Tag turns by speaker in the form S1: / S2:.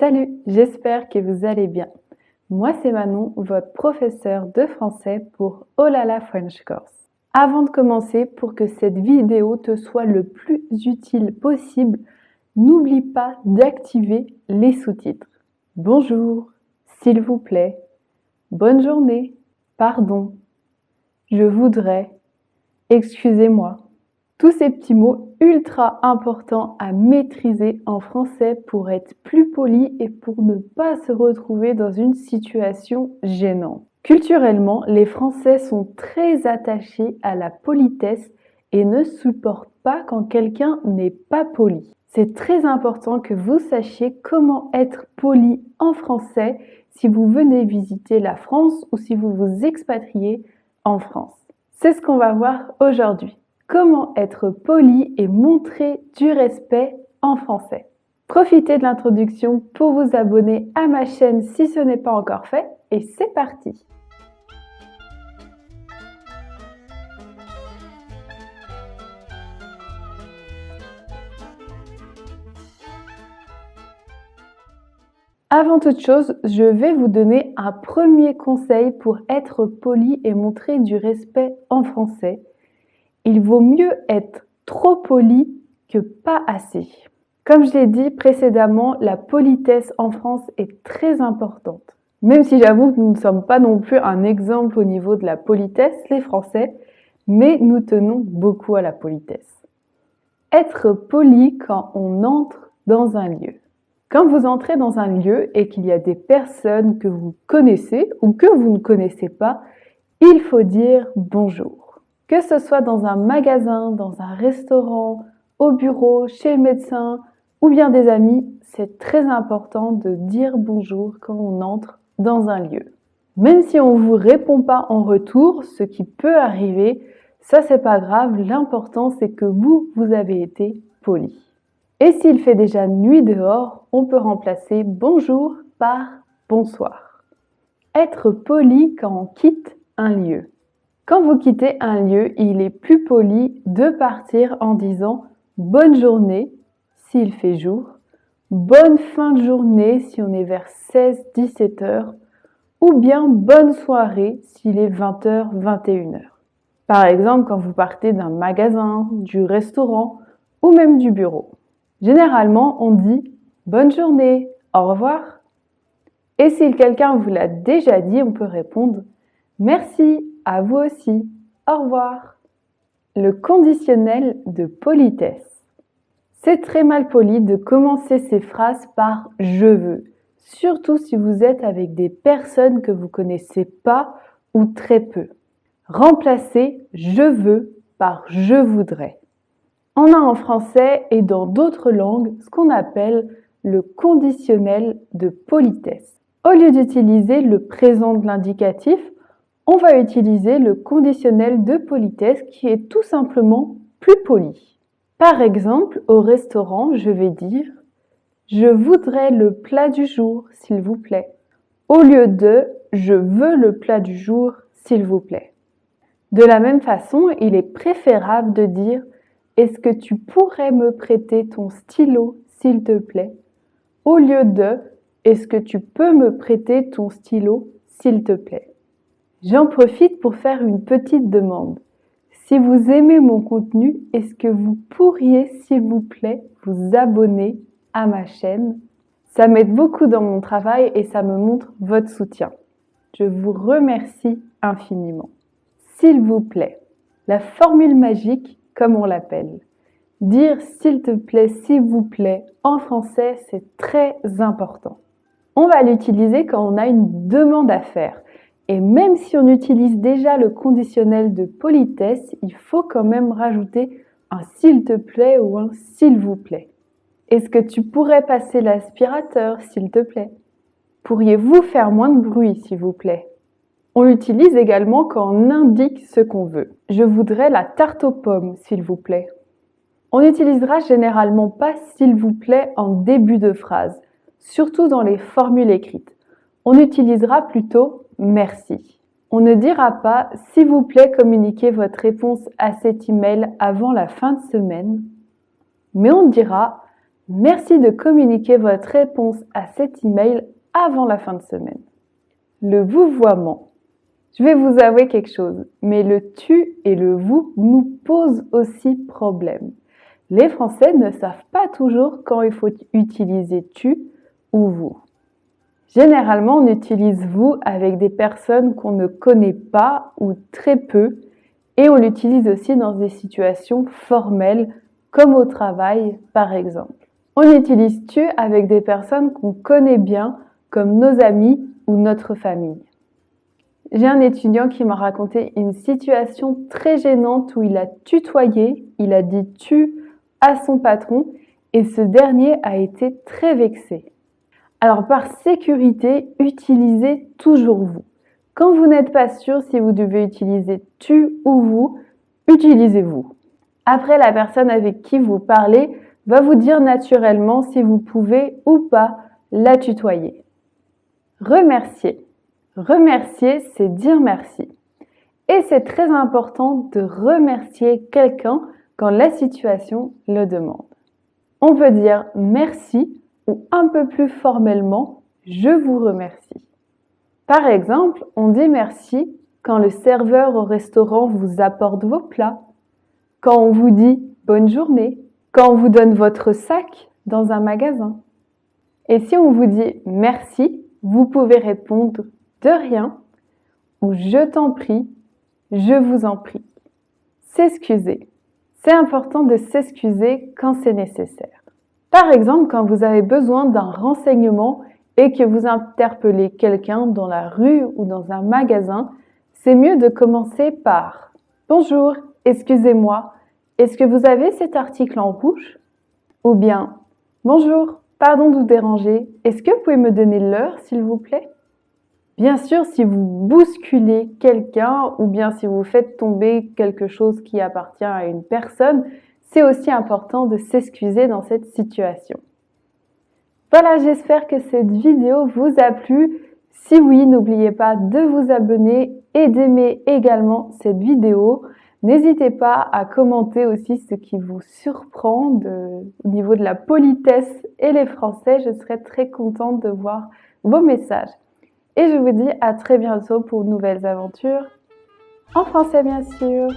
S1: Salut, j'espère que vous allez bien. Moi, c'est Manon, votre professeur de français pour Olala French Course. Avant de commencer, pour que cette vidéo te soit le plus utile possible, n'oublie pas d'activer les sous-titres. Bonjour, s'il vous plaît, bonne journée, pardon, je voudrais, excusez-moi. Tous ces petits mots ultra importants à maîtriser en français pour être plus poli et pour ne pas se retrouver dans une situation gênante. Culturellement, les Français sont très attachés à la politesse et ne supportent pas quand quelqu'un n'est pas poli. C'est très important que vous sachiez comment être poli en français si vous venez visiter la France ou si vous vous expatriez en France. C'est ce qu'on va voir aujourd'hui. Comment être poli et montrer du respect en français. Profitez de l'introduction pour vous abonner à ma chaîne si ce n'est pas encore fait et c'est parti! Avant toute chose, je vais vous donner un premier conseil pour être poli et montrer du respect en français. Il vaut mieux être trop poli que pas assez. Comme je l'ai dit précédemment, la politesse en France est très importante. Même si j'avoue que nous ne sommes pas non plus un exemple au niveau de la politesse, les Français, mais nous tenons beaucoup à la politesse. Être poli quand on entre dans un lieu. Quand vous entrez dans un lieu et qu'il y a des personnes que vous connaissez ou que vous ne connaissez pas, il faut dire bonjour. Que ce soit dans un magasin, dans un restaurant, au bureau, chez le médecin ou bien des amis, c'est très important de dire bonjour quand on entre dans un lieu. Même si on ne vous répond pas en retour, ce qui peut arriver, ça c'est pas grave, l'important c'est que vous avez été poli. Et s'il fait déjà nuit dehors, on peut remplacer bonjour par bonsoir. Être poli quand on quitte un lieu. Quand vous quittez un lieu, il est plus poli de partir en disant bonne journée s'il fait jour, bonne fin de journée si on est vers 16-17 heures ou bien bonne soirée s'il est 20h, 21h. Par exemple, quand vous partez d'un magasin, du restaurant ou même du bureau. Généralement, on dit bonne journée, au revoir. Et si quelqu'un vous l'a déjà dit, on peut répondre merci, à vous aussi, au revoir. Le conditionnel de politesse. C'est très mal poli de commencer ces phrases par je veux, surtout si vous êtes avec des personnes que vous connaissez pas ou très peu. Remplacez je veux par je voudrais. On a en français et dans d'autres langues ce qu'on appelle le conditionnel de politesse. Au lieu d'utiliser le présent de l'indicatif, on va utiliser le conditionnel de politesse qui est tout simplement plus poli. Par exemple, au restaurant, je vais dire « Je voudrais le plat du jour, s'il vous plaît » au lieu de « Je veux le plat du jour, s'il vous plaît ». De la même façon, il est préférable de dire « Est-ce que tu pourrais me prêter ton stylo, s'il te plaît ?» au lieu de « Est-ce que tu peux me prêter ton stylo, s'il te plaît ?» J'en profite pour faire une petite demande. Si vous aimez mon contenu, est-ce que vous pourriez, s'il vous plaît, vous abonner à ma chaîne? Ça m'aide beaucoup dans mon travail et ça me montre votre soutien. Je vous remercie infiniment. S'il vous plaît, la formule magique, comme on l'appelle. Dire s'il te plaît, s'il vous plaît, en français, c'est très important. On va l'utiliser quand on a une demande à faire. Et même si on utilise déjà le conditionnel de politesse, il faut quand même rajouter un s'il te plaît ou un s'il vous plaît. Est-ce que tu pourrais passer l'aspirateur, s'il te plaît? Pourriez-vous faire moins de bruit, s'il vous plaît? On l'utilise également quand on indique ce qu'on veut. Je voudrais la tarte aux pommes, s'il vous plaît. On n'utilisera généralement pas s'il vous plaît en début de phrase, surtout dans les formules écrites. On utilisera plutôt merci. On ne dira pas « S'il vous plaît, communiquez votre réponse à cet email avant la fin de semaine », mais on dira Merci de communiquer votre réponse à cet email avant la fin de semaine. Le vouvoiement. Je vais vous avouer quelque chose, mais le tu et le vous nous posent aussi problème. Les Français ne savent pas toujours quand il faut utiliser tu ou vous. Généralement, on utilise vous avec des personnes qu'on ne connaît pas ou très peu, et on l'utilise aussi dans des situations formelles, comme au travail par exemple. On utilise tu avec des personnes qu'on connaît bien, comme nos amis ou notre famille. J'ai un étudiant qui m'a raconté une situation très gênante où il a tutoyé, il a dit tu à son patron et ce dernier a été très vexé. Alors par sécurité, utilisez toujours vous. Quand vous n'êtes pas sûr si vous devez utiliser tu ou vous, utilisez-vous. Après, la personne avec qui vous parlez va vous dire naturellement si vous pouvez ou pas la tutoyer. Remercier. Remercier, c'est dire merci. Et c'est très important de remercier quelqu'un quand la situation le demande. On peut dire merci ou un peu plus formellement, je vous remercie. Par exemple, on dit merci quand le serveur au restaurant vous apporte vos plats, quand on vous dit bonne journée, quand on vous donne votre sac dans un magasin. Et si on vous dit merci, vous pouvez répondre de rien ou je t'en prie, je vous en prie. S'excuser. C'est important de s'excuser quand c'est nécessaire. Par exemple, quand vous avez besoin d'un renseignement et que vous interpellez quelqu'un dans la rue ou dans un magasin, c'est mieux de commencer par « Bonjour, excusez-moi, est-ce que vous avez cet article en rouge ?» ou bien « Bonjour, pardon de vous déranger, est-ce que vous pouvez me donner l'heure s'il vous plaît ?» Bien sûr, si vous bousculez quelqu'un ou bien si vous faites tomber quelque chose qui appartient à une personne, c'est aussi important de s'excuser dans cette situation. Voilà, j'espère que cette vidéo vous a plu. Si oui, n'oubliez pas de vous abonner et d'aimer également cette vidéo. N'hésitez pas à commenter aussi ce qui vous surprend au niveau de la politesse et les Français. Je serai très contente de voir vos messages. Et je vous dis à très bientôt pour de nouvelles aventures, en français bien sûr.